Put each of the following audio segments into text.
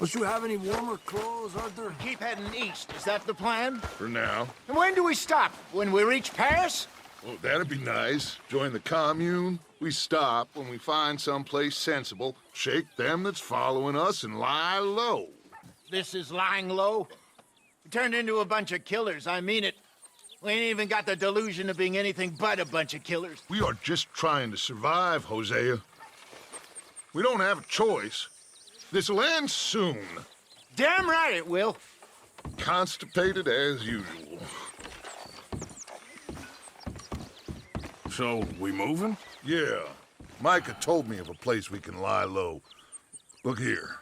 Must you have any warmer clothes, Arthur? Keep heading east. Is that the plan? For now. And when do we stop? When we reach Paris? Oh, that'd be nice. Join the commune. We stop when we find someplace sensible, shake them that's following us, and lie low. This is lying low? We turned into a bunch of killers, I mean it. We ain't even got the delusion of being anything but a bunch of killers. We are just trying to survive, Hosea. We don't have a choice. This'll end soon. Damn right it will. Constipated as usual. So, we moving? Yeah. Micah told me of a place we can lie low. Look here.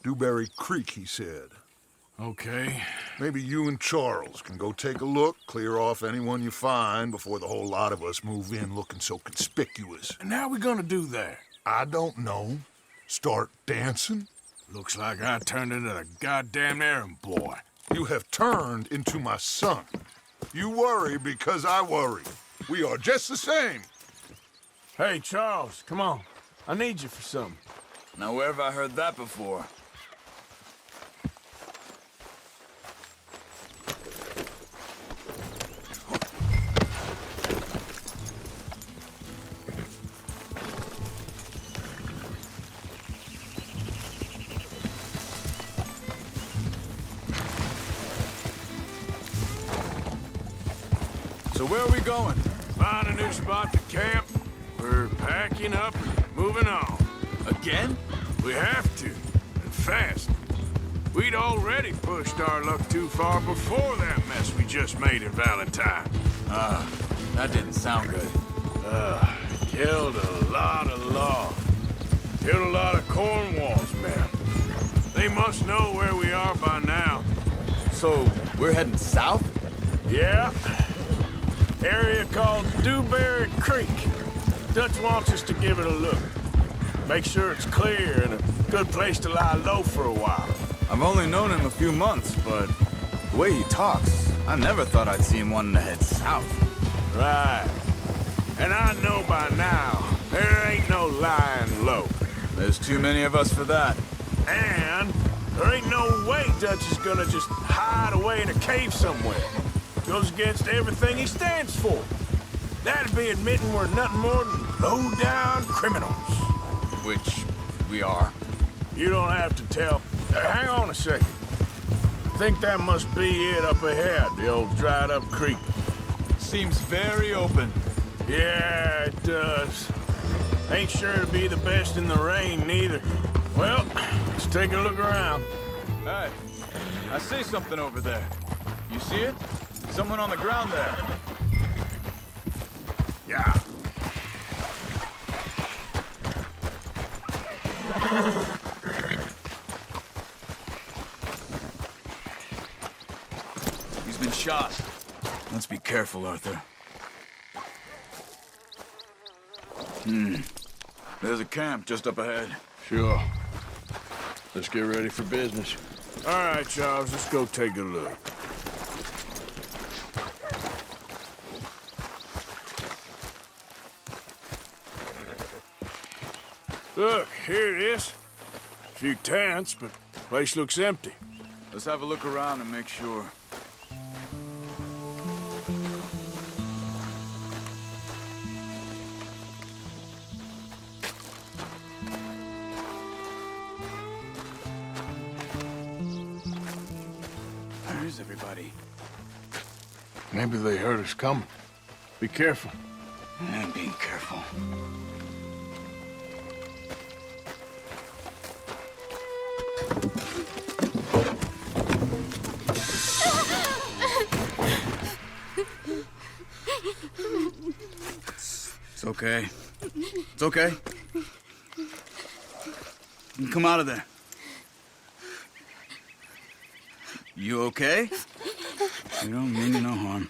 Dewberry Creek, he said. Okay. Maybe you and Charles can go take a look, clear off anyone you find before the whole lot of us move in looking so conspicuous. And how we gonna do that? I don't know. Start dancing? Looks like I turned into the goddamn errand boy. You have turned into my son. You worry because I worry. We are just the same. Hey, Charles, come on. I need you for something. Now, where have I heard that before? So where are we going? Find a new spot to camp. We're packing up and moving on. Again? We have to, and fast. We'd already pushed our luck too far before that mess we just made in Valentine. That didn't sound good. Killed a lot of law. Killed a lot of Cornwall's men. They must know where we are by now. So, we're heading south? Yeah. Area called Dewberry Creek. Dutch wants us to give it a look. Make sure it's clear and a good place to lie low for a while. I've only known him a few months, but the way he talks, I never thought I'd see him wanting to head south. Right. And I know by now, there ain't no lying low. There's too many of us for that. And there ain't no way Dutch is gonna just hide away in a cave somewhere. Goes against everything he stands for. That'd be admitting we're nothing more than low-down criminals. Which we are. You don't have to tell. Hang on a second. I think that must be it up ahead, the old dried-up creek. Seems very open. Yeah, it does. Ain't sure to be the best in the rain, neither. Well, let's take a look around. Hey, I see something over there. You see it? Someone on the ground there. Yeah. He's been shot. Let's be careful, Arthur. There's a camp just up ahead. Sure. Let's get ready for business. All right, Charles, let's go take a look. Look, here it is. A few tents, but the place looks empty. Let's have a look around and make sure. Where's everybody? Maybe they heard us coming. Be careful. I'm being careful. It's okay. It's okay. You can come out of there. You okay? You don't mean you no harm.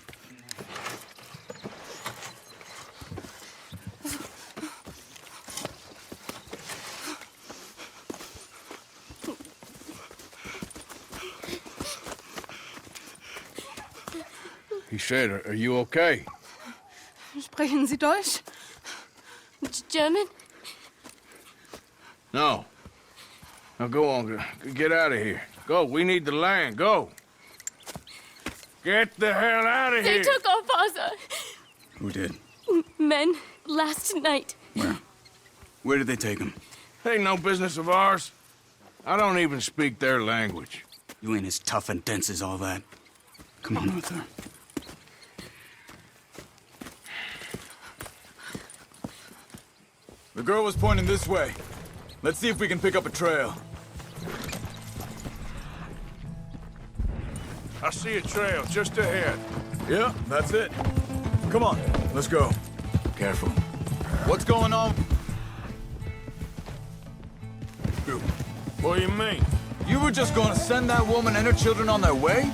He said, are you okay? Sprechen Sie Deutsch? German? No. Now go on, get out of here. Go, we need the land, go. Get the hell out of They here. took off Asa. Who did? Men, last night. Where? Where did they take him? Ain't no business of ours. I don't even speak their language. You ain't as tough and dense as all that. Come on, Arthur. The girl was pointing this way. Let's see if we can pick up a trail. I see a trail just ahead. Yeah, that's it. Come on, let's go. Careful. What's going on? What do you mean? You were just gonna send that woman and her children on their way?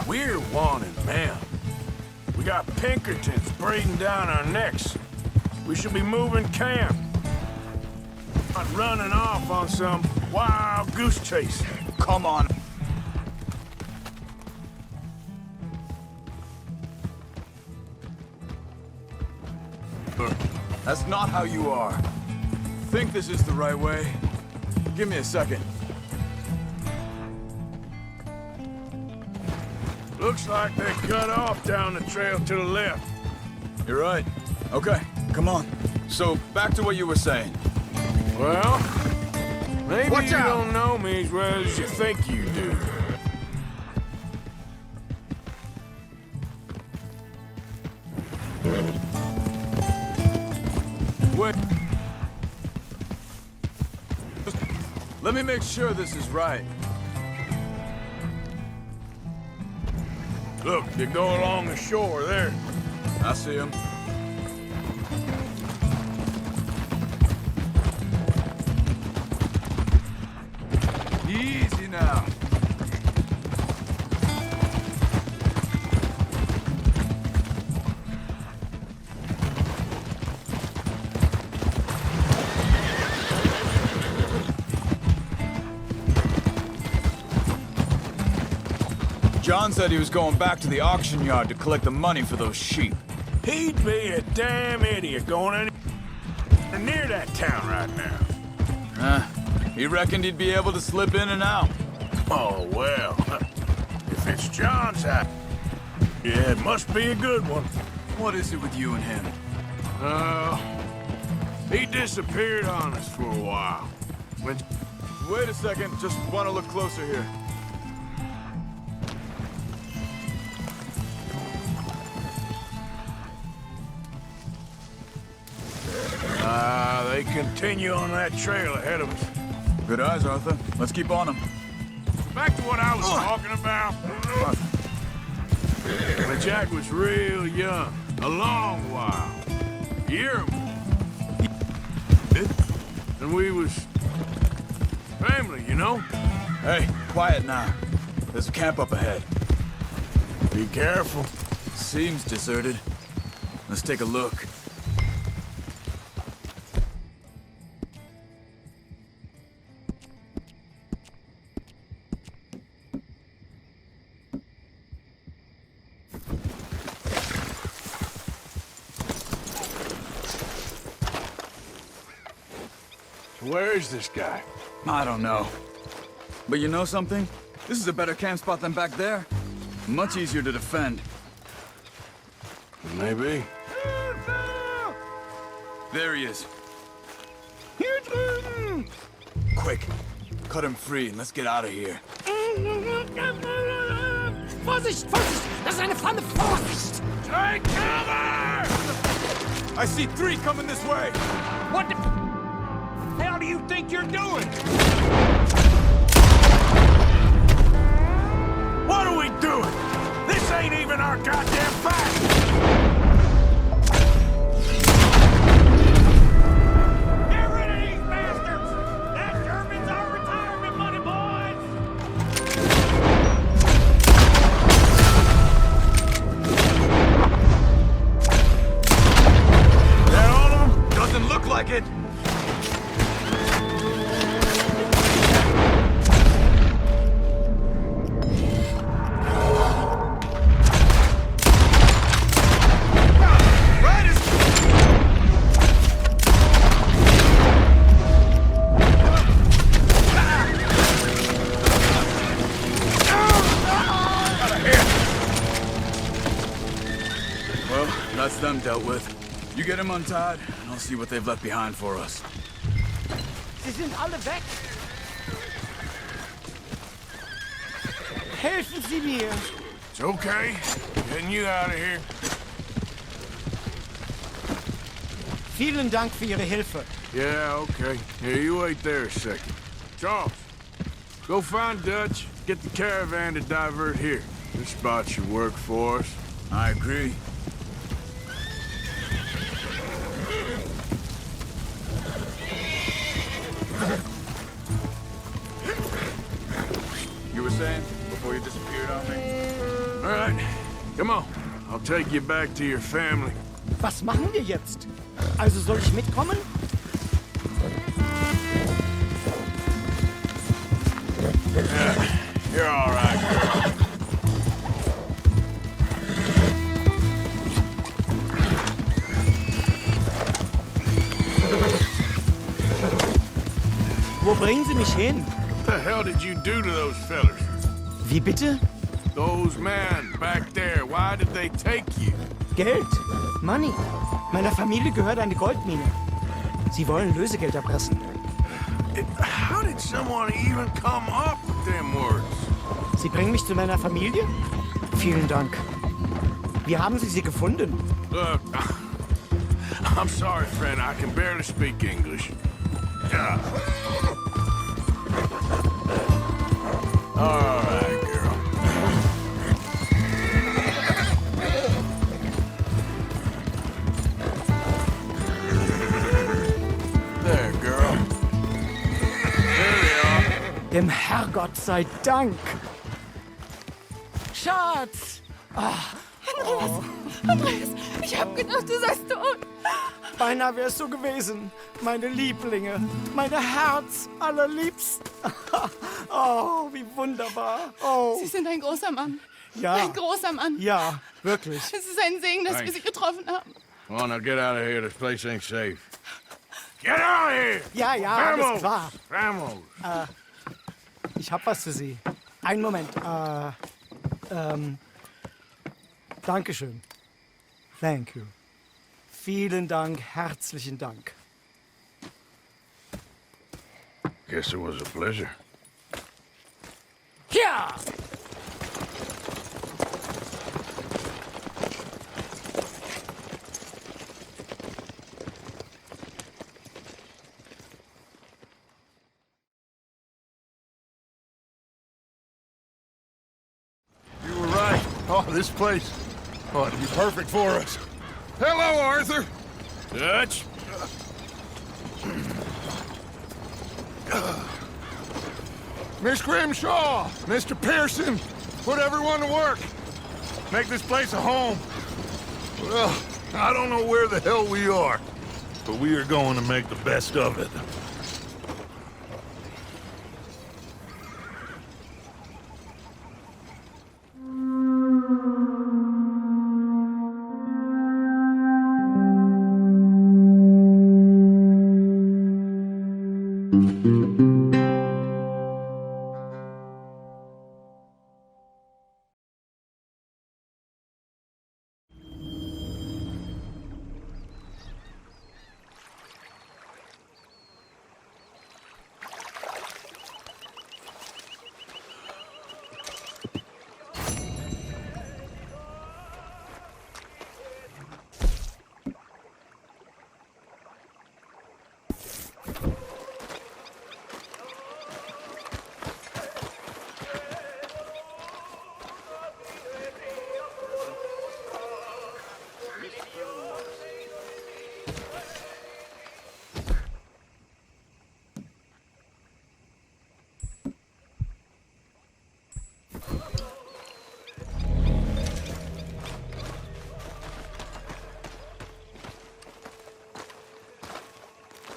We're wanted, man. We got Pinkertons breathing down our necks. We should be moving camp. Not running off on some wild goose chase. Come on. That's not how you are. Think this is the right way? Give me a second. Looks like they cut off down the trail to the left. You're right. Okay, come on. So, back to what you were saying. Well, maybe Watch you out. don't know me as well as you think you do. Wait. Let me make sure this is right. Look, they go along the shore there. I see him. Easy now. John said he was going back to the auction yard to collect the money for those sheep. He'd be a damn idiot going any near that town right now. He reckoned he'd be able to slip in and out. Oh, well. If it's John's house, yeah, it must be a good one. What is it with you and him? He disappeared on us for a while. When Wait a second, just want to look closer here. they continue on that trail ahead of us. Good eyes, Arthur. Let's keep on him. Back to what I was talking about. When Jack was real young, a long while. Year and we was family, you know? Hey, quiet now. There's a camp up ahead. Be careful. Seems deserted. Let's take a look. Where is this guy? I don't know. But you know something? This is a better camp spot than back there. Much easier to defend. Maybe. There he is. Quick, cut him free and let's get out of here. Vorsicht, Vorsicht! Das ist eine Pfanne! Vorsicht! Take cover! I see 3 coming this way. What the hell do you think you're doing? What are we doing? This ain't even our goddamn fight! Get rid of these bastards! That German's our retirement money, boys! That all of them? Doesn't look like it. them dealt with. You get them untied, and I'll see what they've left behind for us. Sie sind alle weg. Helfen Sie mir. It's okay. Getting you out of here. Vielen Dank für Ihre Hilfe. Yeah, okay. Here, you wait there a second. Charles, go find Dutch. Get the caravan to divert here. This spot should work for us. I agree. You were saying before you disappeared on me? All right, come on. I'll take you back to your family. Was machen wir jetzt? Also soll ich mitkommen? You're all right, girl. Wo bringen Sie mich hin? What the hell did you do to those fellas? Wie bitte? Those men back there, why did they take you? Geld. Money. Meiner Familie gehört eine Goldmine. Sie wollen Lösegeld erpressen. How did someone even come up with them words? Sie bringen mich zu meiner Familie? Vielen Dank. Wie haben Sie sie gefunden? Look, I'm sorry, friend. I can barely speak English. All right, girl. There, girl. There we are. Dem Herrgott sei Dank. Schatz! Andreas, ich hab gedacht, du seist tot. Beinahe wär's so gewesen. Meine Lieblinge. Meine Herz allerliebsten. Oh, wie wunderbar. Oh, Sie sind ein großer Mann. ja. Ein großer Mann. Ja, wirklich. Es ist ein Segen, dass wir Sie getroffen haben. Come on, now get out of here. This place ain't safe. Get out of here! Ja, ja, alles klar. Vamos! Ich hab was für Sie. Einen Moment. Dankeschön. Thank you. Vielen Dank, herzlichen Dank. Guess it was a pleasure. Ja! You were right. Oh, this place. Oh, it'll be perfect for us. Hello, Arthur. Dutch? Miss Grimshaw, Mr. Pearson, put everyone to work. Make this place a home. Well, I don't know where the hell we are, but we are going to make the best of it.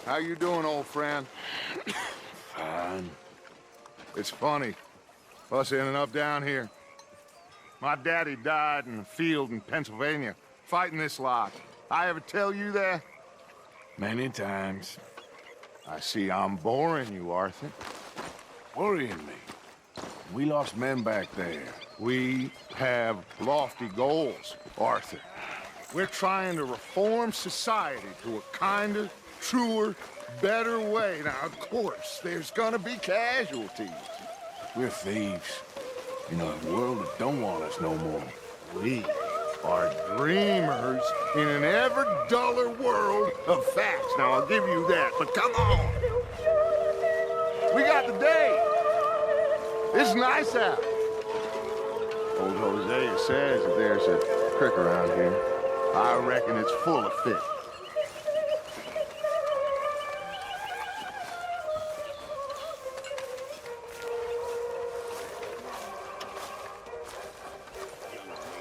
How you doing, old friend? Fine. It's funny, us ending up down here. My daddy died in a field in Pennsylvania, fighting this lot. I ever tell you that? Many times. I see I'm boring you, Arthur. Worrying me. We lost men back there. We have lofty goals, Arthur. We're trying to reform society to a kinder, truer, better way. Now, of course, there's gonna be casualties. We're thieves in a world that don't want us no more. We are dreamers in an ever duller world of facts. Now, I'll give you that, but come on. We got the day. It's nice out. Old Hosea says that there's a creek around here. I reckon it's full of fish.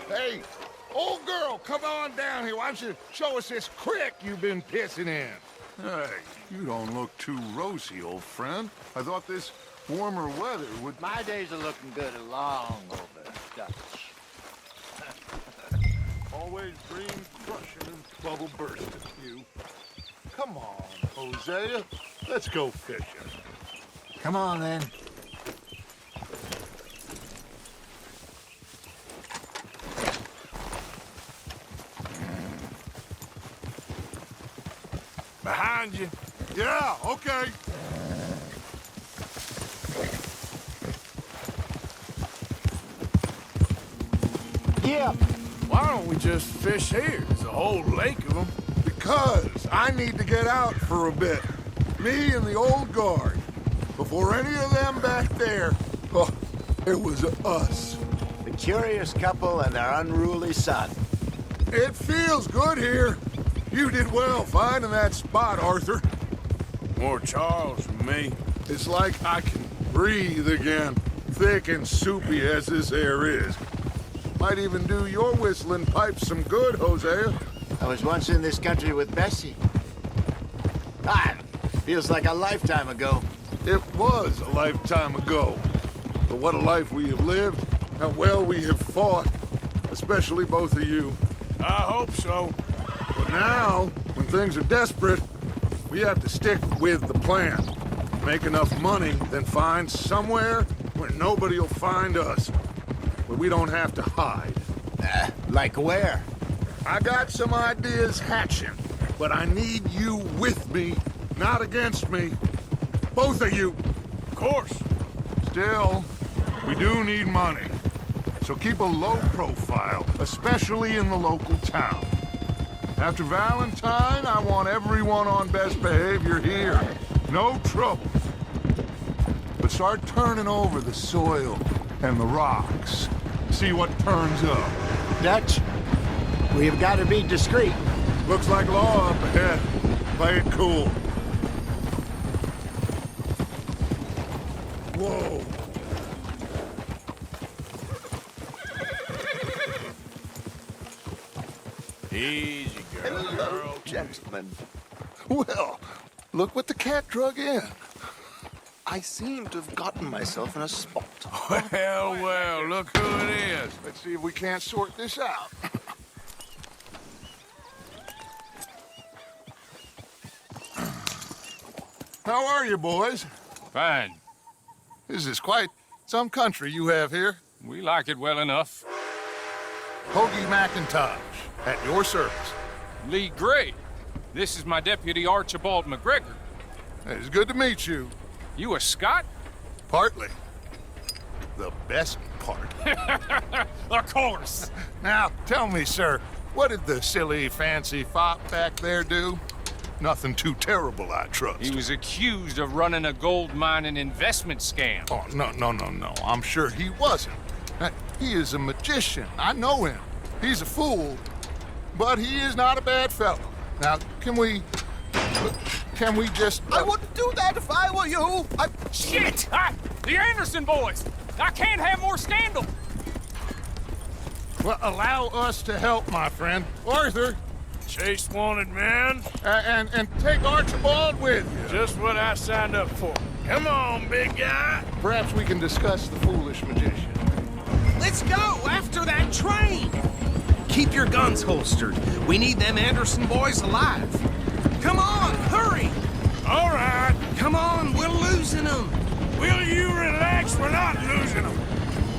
Hey, old girl, come on down here. Why don't you show us this creek you've been pissing in? Hey, you don't look too rosy, old friend. I thought this warmer weather would... My days are looking good along over Dutch. Always dream crushing and bubble bursting, you. Come on, Hosea. Let's go fishing. Come on, then. Behind you. Yeah, okay. Yeah. Why don't we just fish here? There's a whole lake of them. Because I need to get out for a bit. Me and the old guard. Before any of them back there, oh, it was us. The curious couple and their unruly son. It feels good here. You did well finding that spot, Arthur. More Charles from me. It's like I can breathe again, thick and soupy as this air is. Might even do your whistling pipes some good, Hosea. I was once in this country with Bessie. Ah, feels like a lifetime ago. It was a lifetime ago. But what a life we have lived, how well we have fought, especially both of you. I hope so. But now, when things are desperate, we have to stick with the plan. Make enough money, then find somewhere where nobody will find us. Where we don't have to hide. Like where? I got some ideas hatching, but I need you with me, not against me. Both of you. Of course. Still, we do need money. So keep a low profile, especially in the local town. After Valentine, I want everyone on best behavior here. No trouble. But start turning over the soil and the rocks. See what turns up. Dutch, we've got to be discreet. Looks like law up ahead. Play it cool. Whoa. Easy, girl. Hello, gentlemen. Well, look what the cat drug in. I seem to have gotten myself in a spot. Well, look who it is. Let's see if we can't sort this out. How are you, boys? Fine. This is quite some country you have here. We like it well enough. Hoagie McIntosh, at your service. Lee Gray. This is my deputy Archibald McGregor. It's good to meet you. You a Scot? Partly. The best part. Of course. Now, tell me, sir, what did the silly, fancy fop back there do? Nothing too terrible, I trust. He was accused of running a gold mining investment scam. Oh, no. I'm sure he wasn't. He is a magician. I know him. He's a fool, but he is not a bad fellow. Now, can we just... I wouldn't do that if I were you. Shit! The Anderson boys! I can't have more scandal! Well, allow us to help, my friend. Arthur, Chase wanted man. and take Archibald with you. Just what I signed up for. Come on, big guy. Perhaps we can discuss the foolish magician. Let's go after that train! Keep your guns holstered. We need them Anderson boys alive. Come on, hurry! All right. Come on, we're losing them. Will you relax? We're not losing them.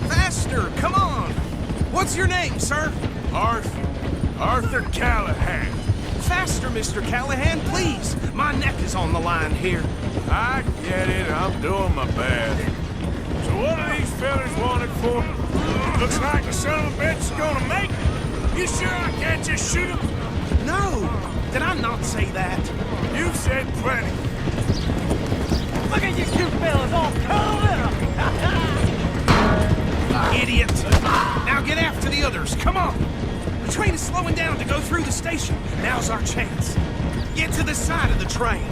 Faster, come on. What's your name, sir? Arthur. Arthur Callahan. Faster, Mr. Callahan, please. My neck is on the line here. I get it. I'm doing my best. So what are these fellas wanted for? Looks like the son of a bitch is gonna make it. You sure I can't just shoot him? No! Did I not say that? You've said plenty. Look at you two fellas all curled up! Idiot! Now get after the others, come on! The train is slowing down to go through the station. Now's our chance. Get to the side of the train.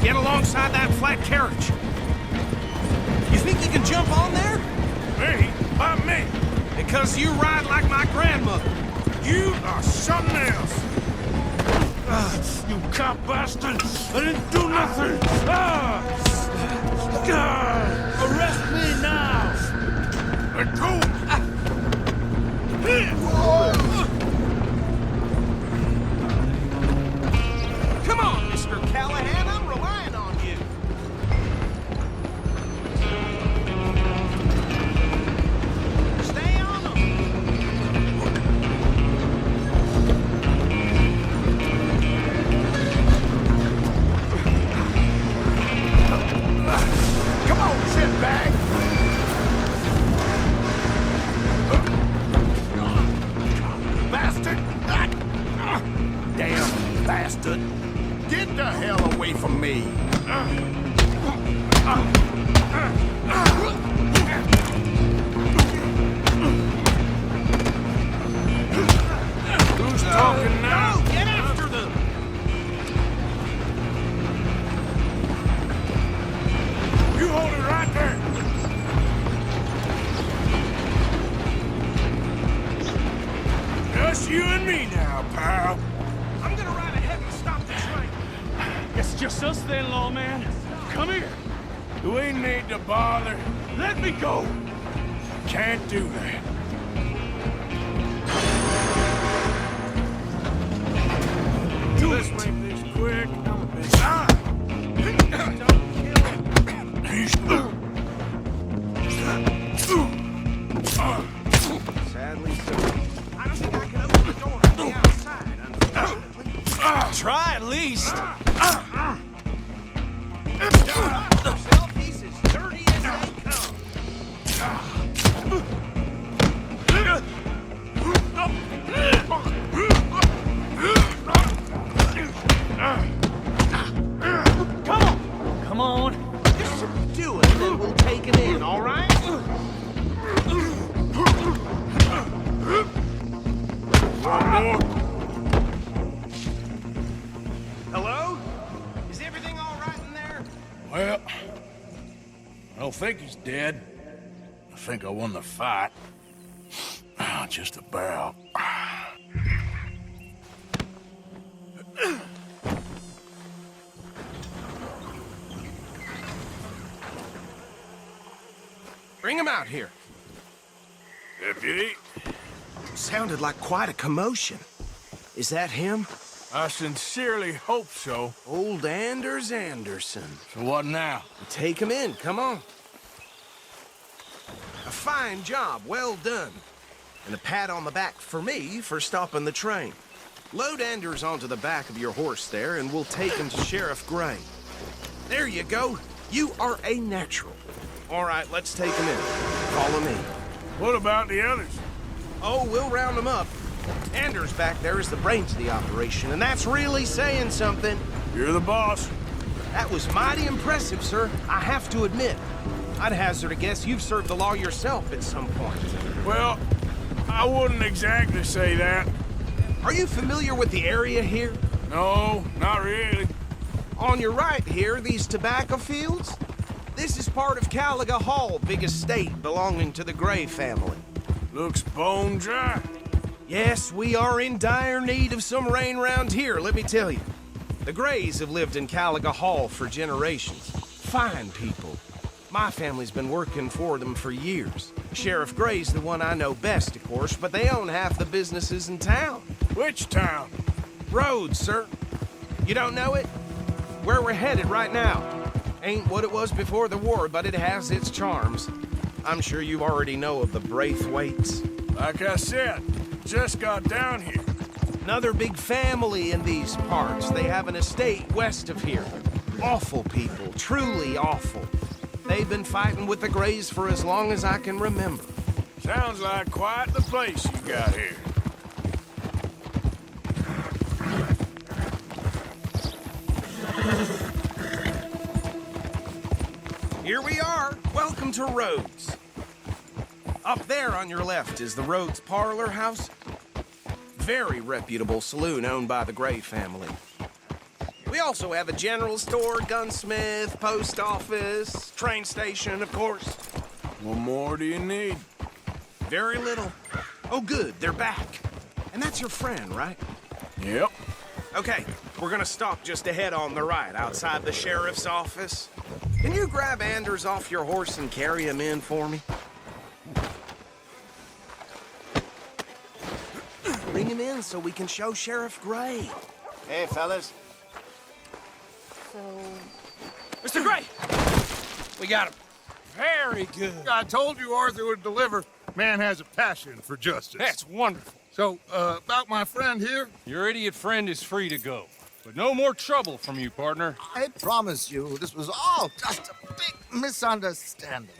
Get alongside that flat carriage. You think you can jump on there? Me? Why me? Because you ride like my grandmother. You are something else. You cop bastard! I didn't do nothing! Arrest me now! Let go! Come on, Mr. Callahan, I'm relying on you. Stay on them. Come on, shitbag! Bastard! Damn bastard! Get the hell away from me! Who's talking now? No, get after them. You hold it right there! Just you and me now, pal. I'm gonna ride ahead and stop the train. It's just us then, lawman. Come here. Do we need to bother? Let me go. Can't do that. Let's make this quick. Sadly so. I don't think I can open the door from the outside, unfortunately. Try at least. Yourself, he's as dirty as they come. Come on. This should do it, then we'll take it in, all right? Hello? Is everything all right in there? Well, I don't think he's dead. I think I won the fight. Just about. Bring him out here. Deputy, Sounded like quite a commotion. Is that him? I sincerely hope so. Old Anders Anderson. So what now? Take him in, come on. A fine job, well done. And a pat on the back for me for stopping the train. Load Anders onto the back of your horse there, and we'll take him to Sheriff Gray. There you go. You are a natural. All right, let's take him in. Follow me. What about the others? Oh, we'll round them up. Anders back there is the brains of the operation, and that's really saying something. You're the boss. That was mighty impressive, sir. I have to admit. I'd hazard a guess you've served the law yourself at some point. Well, I wouldn't exactly say that. Are you familiar with the area here? No, not really. On your right here, these tobacco fields? This is part of Caliga Hall, big estate belonging to the Gray family. Looks bone dry. Yes, we are in dire need of some rain round here, let me tell you. The Grays have lived in Caliga Hall for generations. Fine people. My family's been working for them for years. Sheriff Gray's the one I know best, of course, but they own half the businesses in town. Which town? Rhodes, sir. You don't know it? Where we're headed right now. Ain't what it was before the war, but it has its charms. I'm sure you already know of the Braithwaites. Like I said, just got down here. Another big family in these parts. They have an estate west of here. Awful people, truly awful. They've been fighting with the Greys for as long as I can remember. Sounds like quite the place you got here. Here we are. Welcome to Rhodes. Up there on your left is the Rhodes Parlor House. Very reputable saloon owned by the Gray family. We also have a general store, gunsmith, post office, train station, of course. What more do you need? Very little. Oh, good, they're back. And that's your friend, right? Yep. Okay, we're gonna stop just ahead on the right, outside the sheriff's office. Can you grab Anders off your horse and carry him in for me? Bring him in so we can show Sheriff Gray. Hey, fellas. Mr. Gray! We got him. Very good. I told you Arthur would deliver. Man has a passion for justice. That's wonderful. So, about my friend here? Your idiot friend is free to go. But no more trouble from you, partner. I promise you, this was all just a big misunderstanding.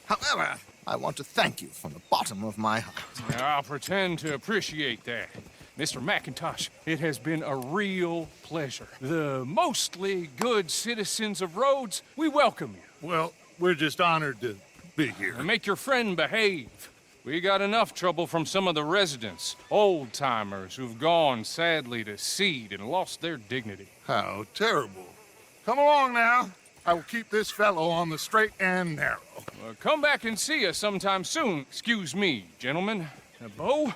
However, I want to thank you from the bottom of my heart. Now, I'll pretend to appreciate that. Mr. McIntosh, it has been a real pleasure. The mostly good citizens of Rhodes, we welcome you. Well, we're just honored to be here. And make your friend behave. We got enough trouble from some of the residents, old-timers who've gone, sadly, to seed and lost their dignity. How terrible. Come along now. I will keep this fellow on the straight and narrow. Come back and see us sometime soon. Excuse me, gentlemen. Bo,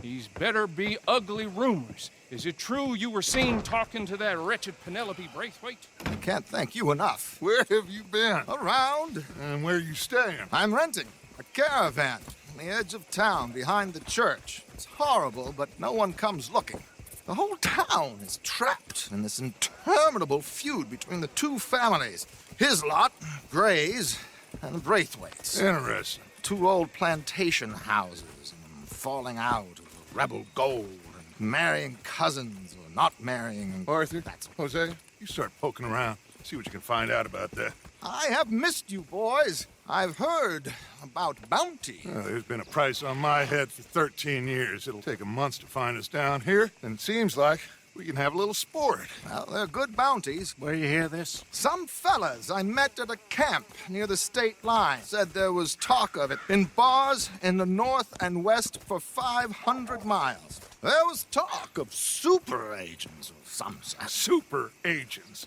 these better be ugly rumors. Is it true you were seen talking to that wretched Penelope Braithwaite? I can't thank you enough. Where have you been? Around. And where are you staying? I'm renting a caravan on the edge of town behind the church. It's horrible, but no one comes looking. The whole town is trapped in this interminable feud between the two families. His lot, Gray's, and the Braithwaites. Interesting. Two old plantation houses, and falling out of rebel gold, and marrying cousins or not marrying. Arthur, Hosea, you start poking around. See what you can find out about that. I have missed you, boys. I've heard about bounty. There's been a price on my head for 13 years. It'll take a month to find us down here, and it seems like we can have a little sport. Well, they're good bounties. Where you hear this? Some fellas I met at a camp near the state line said there was talk of it in bars in the north and west for 500 miles. There was talk of super agents of some sort. Super agents.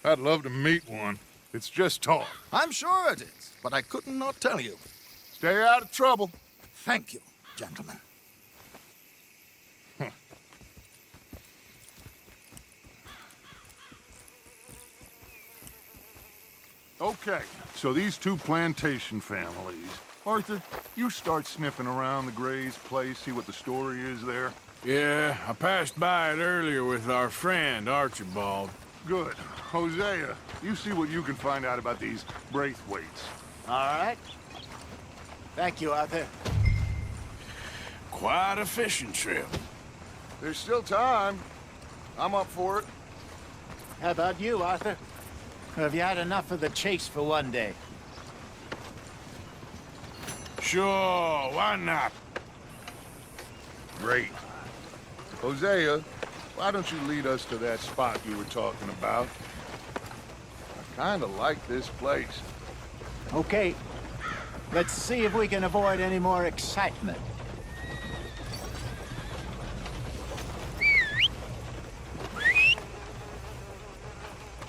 I'd love to meet one. It's just talk. I'm sure it is, but I couldn't not tell you. Stay out of trouble. Thank you, gentlemen. Okay, so these two plantation families. Arthur, you start sniffing around the Gray's place, see what the story is there. Yeah, I passed by it earlier with our friend, Archibald. Good. Hosea, you see what you can find out about these Braithwaites. All right. Thank you, Arthur. Quite a fishing trip. There's still time. I'm up for it. How about you, Arthur? Have you had enough of the chase for one day? Sure, why not? Great. Hosea, why don't you lead us to that spot you were talking about? I kind of like this place. Okay. Let's see if we can avoid any more excitement.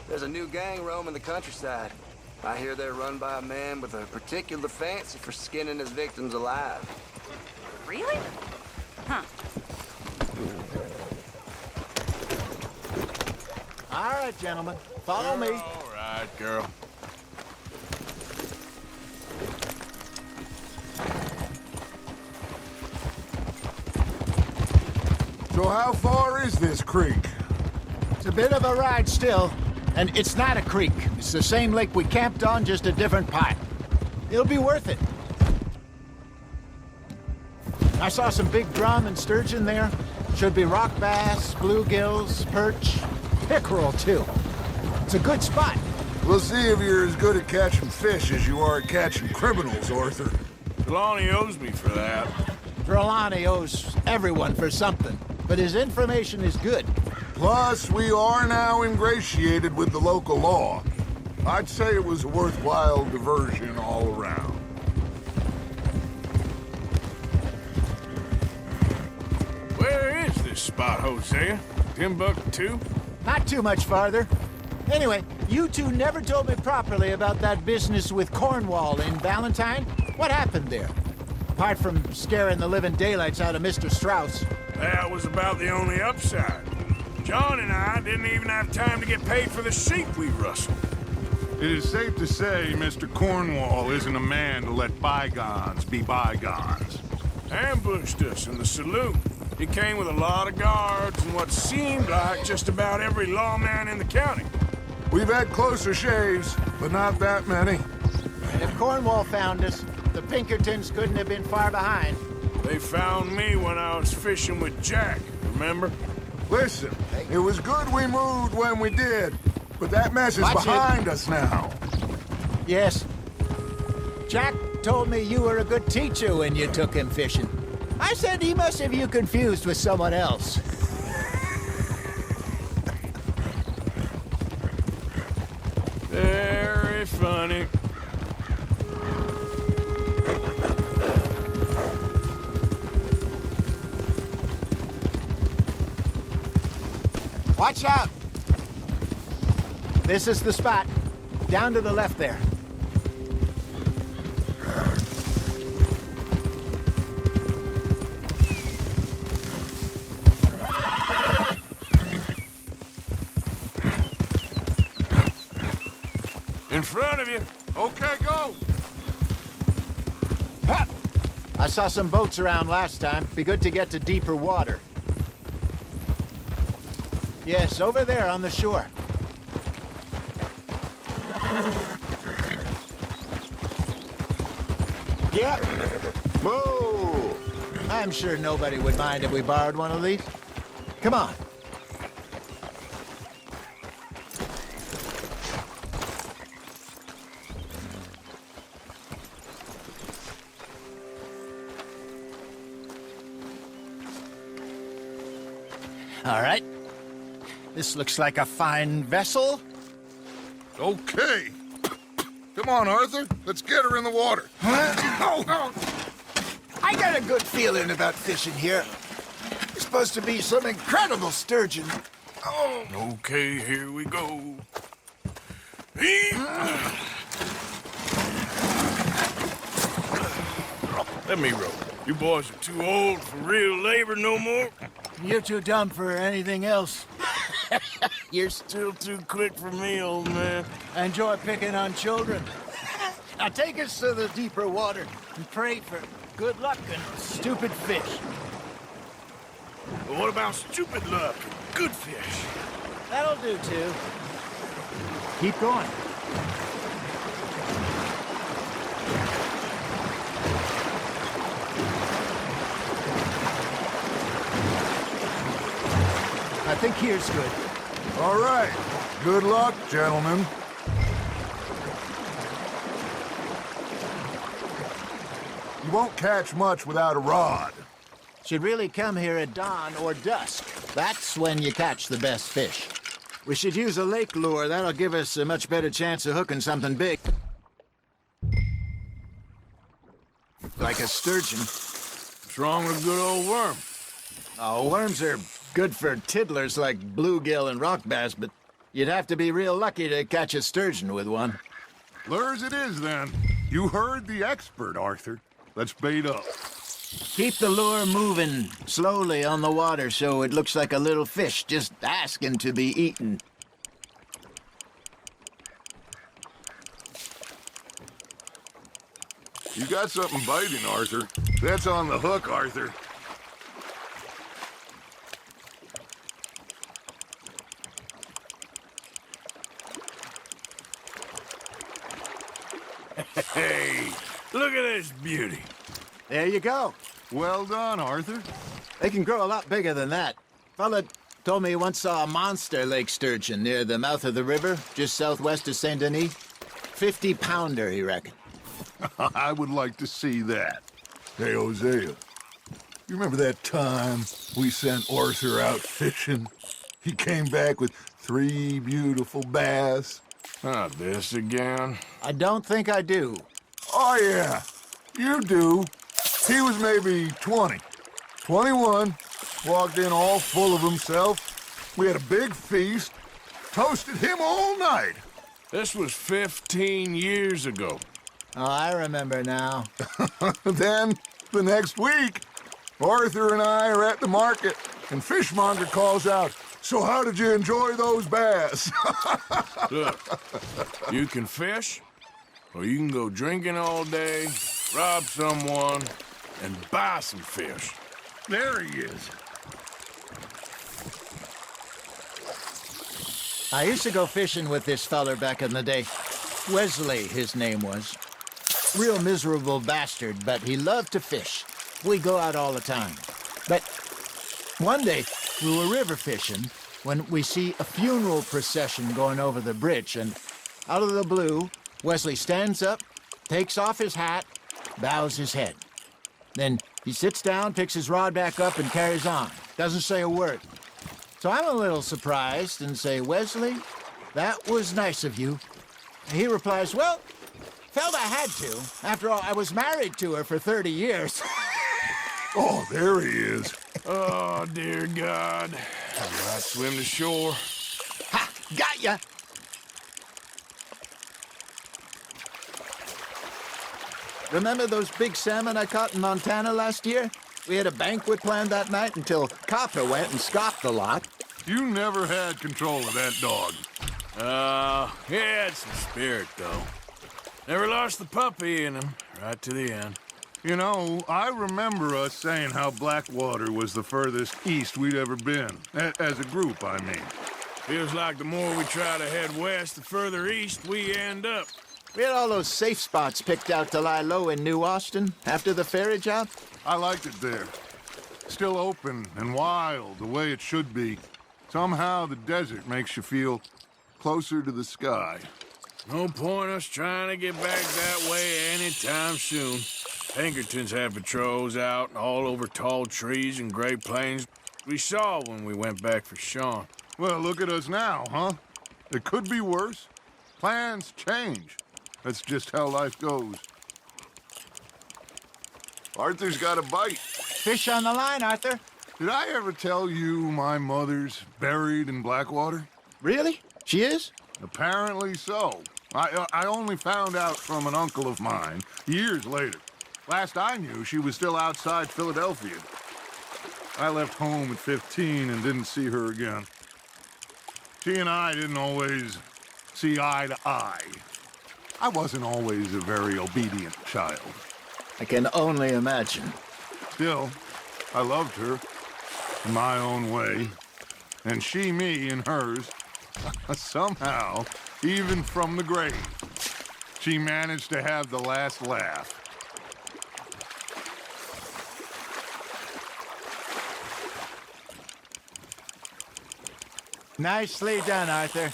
There's a new gang roaming the countryside. I hear they're run by a man with a particular fancy for skinning his victims alive. Really? Huh. All right, gentlemen. Follow me. All right, girl. So how far is this creek? It's a bit of a ride still. And it's not a creek. It's the same lake we camped on, just a different part. It'll be worth it. I saw some big drum and sturgeon there. Should be rock bass, bluegills, perch, pickerel too. It's a good spot. We'll see if you're as good at catching fish as you are at catching criminals, Arthur. Trelawney owes me for that. Trelawney owes everyone for something, but his information is good. Plus, we are now ingratiated with the local law. I'd say it was a worthwhile diversion all around. Where is this spot, Hosea? Timbuktu? Not too much farther. Anyway, you two never told me properly about that business with Cornwall in Valentine. What happened there? Apart from scaring the living daylights out of Mr. Strauss. That was about the only upside. John and I didn't even have time to get paid for the sheep we rustled. It is safe to say Mr. Cornwall isn't a man to let bygones be bygones. Ambushed us in the saloon. He came with a lot of guards and what seemed like just about every lawman in the county. We've had closer shaves, but not that many. If Cornwall found us, the Pinkertons couldn't have been far behind. They found me when I was fishing with Jack, remember? Listen, it was good we moved when we did, but that mess is behind us now. Yes. Jack told me you were a good teacher when you took him fishing. I said he must have you confused with someone else. Very funny. Watch out! This is the spot. Down to the left there. In front of you. Okay, go! Ha! I saw some boats around last time. Be good to get to deeper water. Yes, over there on the shore. Yep. Whoa! I'm sure nobody would mind if we borrowed one of these. Come on. All right. This looks like a fine vessel. Okay. Come on, Arthur. Let's get her in the water. I got a good feeling about fishing here. There's supposed to be some incredible sturgeon. Oh. Okay, here we go. Let me row. You boys are too old for real labor no more. You're too dumb for anything else. You're still too quick for me, old man. I enjoy picking on children. Now take us to the deeper water and pray for good luck and stupid fish. But what about stupid luck and good fish? That'll do, too. Keep going. I think here's good. All right. Good luck, gentlemen. You won't catch much without a rod. Should really come here at dawn or dusk. That's when you catch the best fish. We should use a lake lure. That'll give us a much better chance of hooking something big. Like a sturgeon. What's wrong with a good old worm? Oh, worms are good for tiddlers like bluegill and rock bass, but you'd have to be real lucky to catch a sturgeon with one. Lures it is, then. You heard the expert, Arthur. Let's bait up. Keep the lure moving slowly on the water so it looks like a little fish just asking to be eaten. You got something biting, Arthur. That's on the hook, Arthur. Hey, Look at this beauty. There you go. Well done, Arthur. They can grow a lot bigger than that. Fella told me he once saw a monster lake sturgeon near the mouth of the river, just southwest of Saint Denis. 50-pounder, he reckoned. I would like to see that. Hey, Hosea, you remember that time we sent Arthur out fishing? He came back with 3 beautiful bass. Not this again. I don't think I do. Oh, yeah, you do. He was maybe 20, 21, walked in all full of himself. We had a big feast, toasted him all night. This was 15 years ago. Oh, I remember now. Then, the next week, Arthur and I are at the market, and Fishmonger calls out, "So how did you enjoy those bass?" Look, you can fish, or you can go drinking all day, rob someone, and buy some fish. There he is. I used to go fishing with this feller back in the day. Wesley, his name was. Real miserable bastard, but he loved to fish. We'd go out all the time. But one day, we were river fishing when we see a funeral procession going over the bridge, and out of the blue, Wesley stands up, takes off his hat, bows his head. Then he sits down, picks his rod back up, and carries on. Doesn't say a word. So I'm a little surprised and say, "Wesley, that was nice of you." And he replies, "Well, felt I had to. After all, I was married to her for 30 years. Oh, there he is. Oh, dear God. I might swim to shore. Ha! Got ya! Remember those big salmon I caught in Montana last year? We had a banquet planned that night until Copper went and scoffed the lot. You never had control of that dog. He had some spirit, though. Never lost the puppy in him, right to the end. You know, I remember us saying how Blackwater was the furthest east we'd ever been. As a group, I mean. Feels like the more we try to head west, the further east we end up. We had all those safe spots picked out to lie low in New Austin after the ferry job. I liked it there. Still open and wild, the way it should be. Somehow the desert makes you feel closer to the sky. No point us trying to get back that way anytime soon. Pinkertons had patrols out all over tall trees and Great Plains. We saw when we went back for Sean. Well, look at us now, huh? It could be worse. Plans change. That's just how life goes. Arthur's got a bite. Fish on the line, Arthur. Did I ever tell you my mother's buried in Blackwater? Really? She is? Apparently so. I only found out from an uncle of mine years later. Last I knew, she was still outside Philadelphia. I left home at 15 and didn't see her again. She and I didn't always see eye to eye. I wasn't always a very obedient child. I can only imagine. Still, I loved her in my own way, and she me in hers. Somehow, even from the grave, she managed to have the last laugh. Nicely done, Arthur.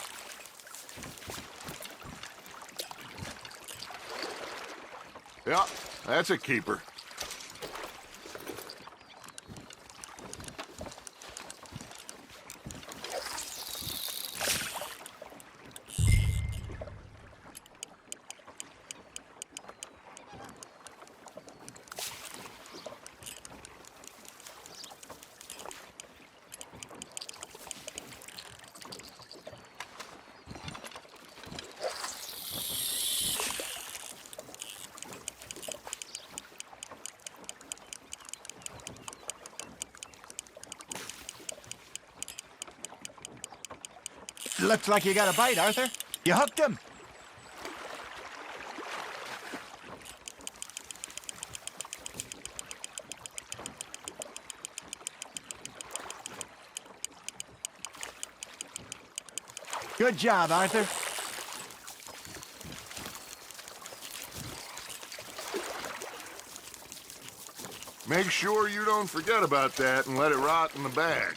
Yeah, that's a keeper. Looks like you got a bite, Arthur. You hooked him. Good job, Arthur. Make sure you don't forget about that and let it rot in the bag.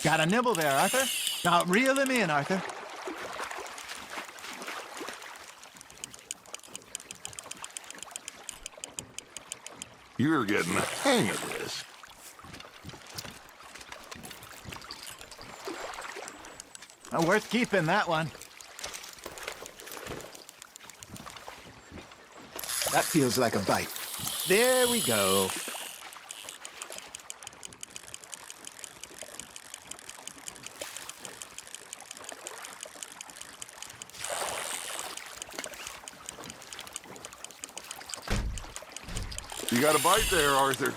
Got a nibble there, Arthur. Now reel him in, Arthur. You're getting the hang of this. Worth keeping, that one. That feels like a bite. There we go. You got a bite there, Arthur.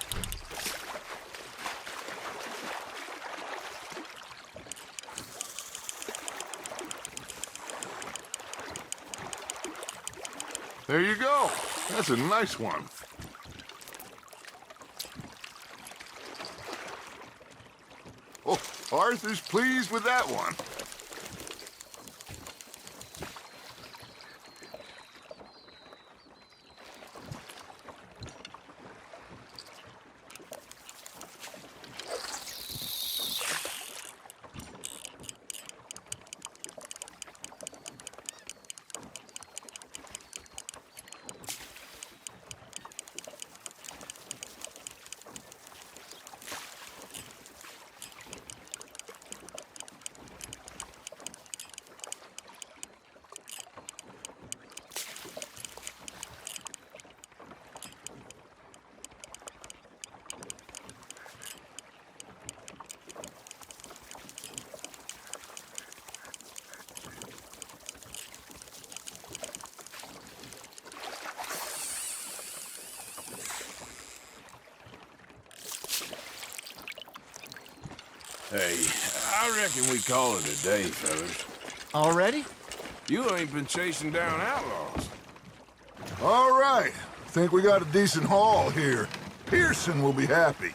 There you go. That's a nice one. Oh, Arthur's pleased with that one. Hey, I reckon we call it a day, fellas. Already? You ain't been chasing down outlaws. All right. Think we got a decent haul here. Pearson will be happy.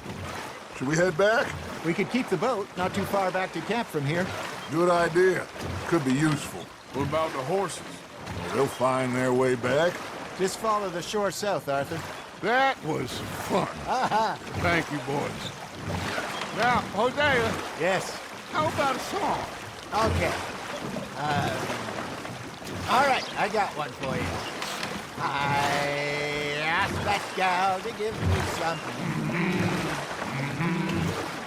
Should we head back? We could keep the boat, not too far back to camp from here. Good idea. Could be useful. What about the horses? Well, they'll find their way back. Just follow the shore south, Arthur. That was fun. Aha! Thank you, boys. Now, Hosea. Yes. How about a song? Okay. All right, I got one for you. I asked that gal to give me something.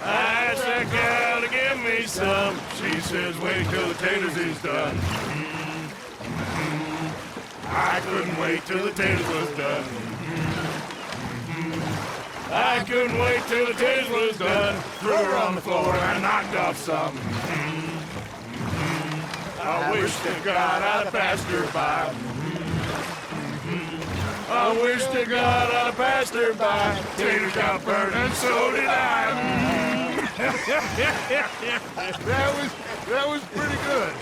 I asked that gal to give me some. She says, wait till the taters is done. I couldn't wait till the taters was done. I couldn't wait till the taters was done. Threw her on the floor and knocked off some. I wish to God I'd have passed her by. I wish to God I'd have passed her by. Taters got burned and so did I. That was pretty good.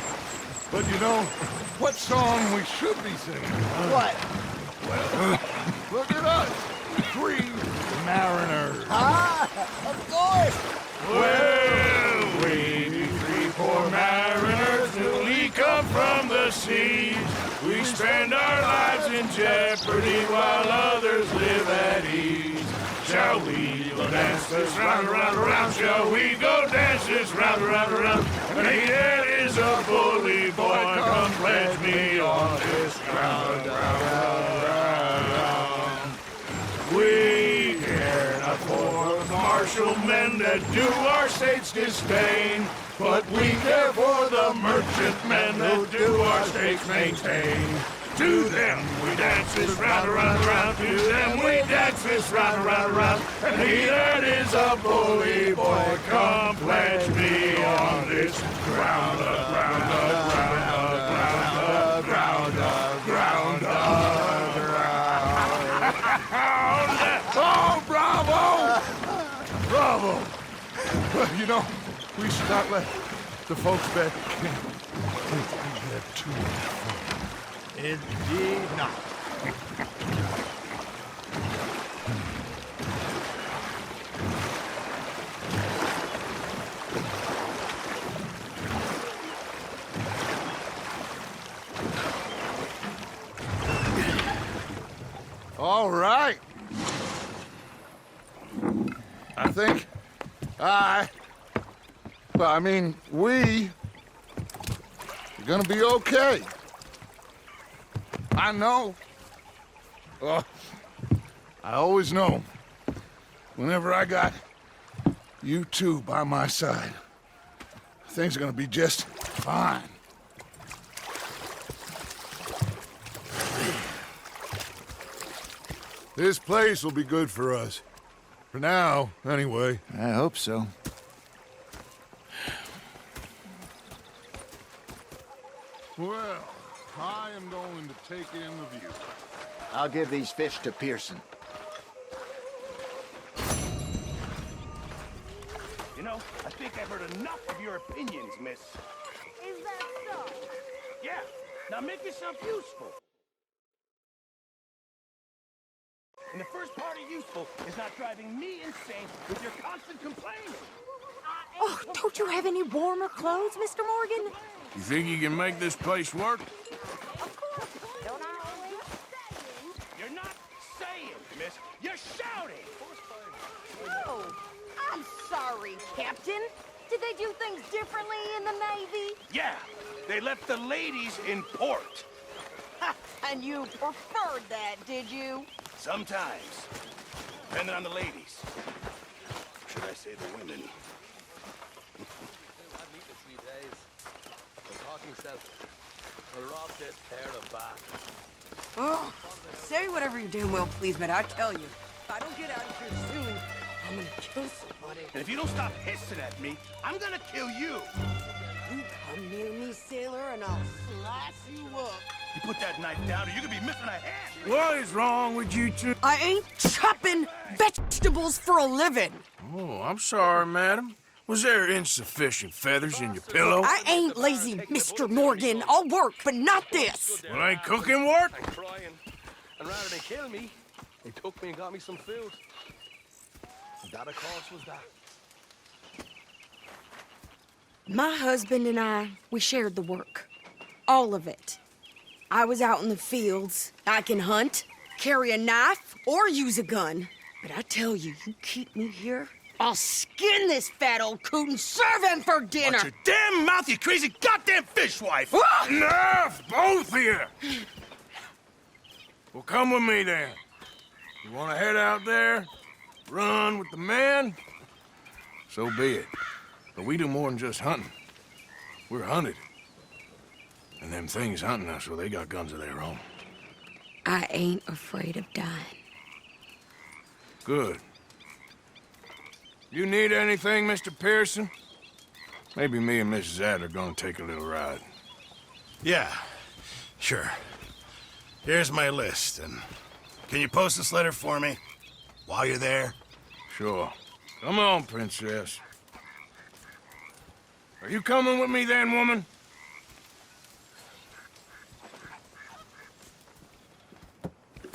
But you know, what song we should be singing? What? Well, look at us. 3 mariners. Ah, of course. Well, we 3 poor mariners newly come from the seas. We spend our lives in jeopardy while others live at ease. Shall we go dance this round, around, around? Shall we go dance this round, around, around? And he that is a bully boy, come pledge me on this ground, ground. We care not for the martial men that do our state's disdain, but we care for the merchant men that do our state's maintain. To them we dance this round, around, around. To them we dance this round, around, around. And he that is a bully boy, come pledge me on this ground, ground, ground, ground, ground, ground, ground. Oh, bravo! Bravo! Well, you know, we should not let the folks back in think we had too much fun. Indeed not. All right. I think we are gonna be okay. I know. I always know. Whenever I got you two by my side, things are gonna be just fine. This place will be good for us. For now, anyway. I hope so. Well, I am going to take in the view. I'll give these fish to Pearson. You know, I think I've heard enough of your opinions, miss. Is that so? Yeah, now make yourself useful. And the first part of useful is not driving me insane with your constant complaining. Oh, don't you have any warmer clothes, Mr. Morgan? You think you can make this place work? Of course. Don't I always say? You're not saying, miss. You're shouting. No. I'm sorry, Captain. Did they do things differently in the Navy? Yeah, they left the ladies in port. And you preferred that, did you? Sometimes. Depending on the ladies. Should I say the women? Oh, say whatever you damn well please, but I tell you, if I don't get out of here soon, I'm gonna kill somebody. And if you don't stop hissing at me, I'm gonna kill you. You come near me, sailor, and I'll slice you up. You put that knife down or you could be missing a hand. What is wrong with you two? I ain't chopping vegetables for a living. Oh, I'm sorry, madam. Was there insufficient feathers in your pillow? I ain't lazy, Mr. Morgan. I'll work, but not this. Well, ain't cooking work? I'm crying. And rather than kill me, they took me and got me some food. That, of course, was that. My husband and I, we shared the work. All of it. I was out in the fields. I can hunt, carry a knife, or use a gun. But I tell you, you keep me here, I'll skin this fat old coot and serve him for dinner. Watch your damn mouth, you crazy goddamn fishwife! Ah! Enough, both of you! Well, come with me then. You want to head out there, run with the men? So be it. But we do more than just hunting. We're hunted. And them things hunting us, well, they got guns of their own. I ain't afraid of dying. Good. You need anything, Mr. Pearson? Maybe me and Mrs. Ad are gonna take a little ride. Yeah, sure. Here's my list, and can you post this letter for me while you're there? Sure. Come on, Princess. Are you coming with me then, woman?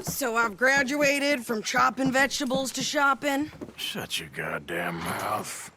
So I've graduated from chopping vegetables to shopping? Shut your goddamn mouth.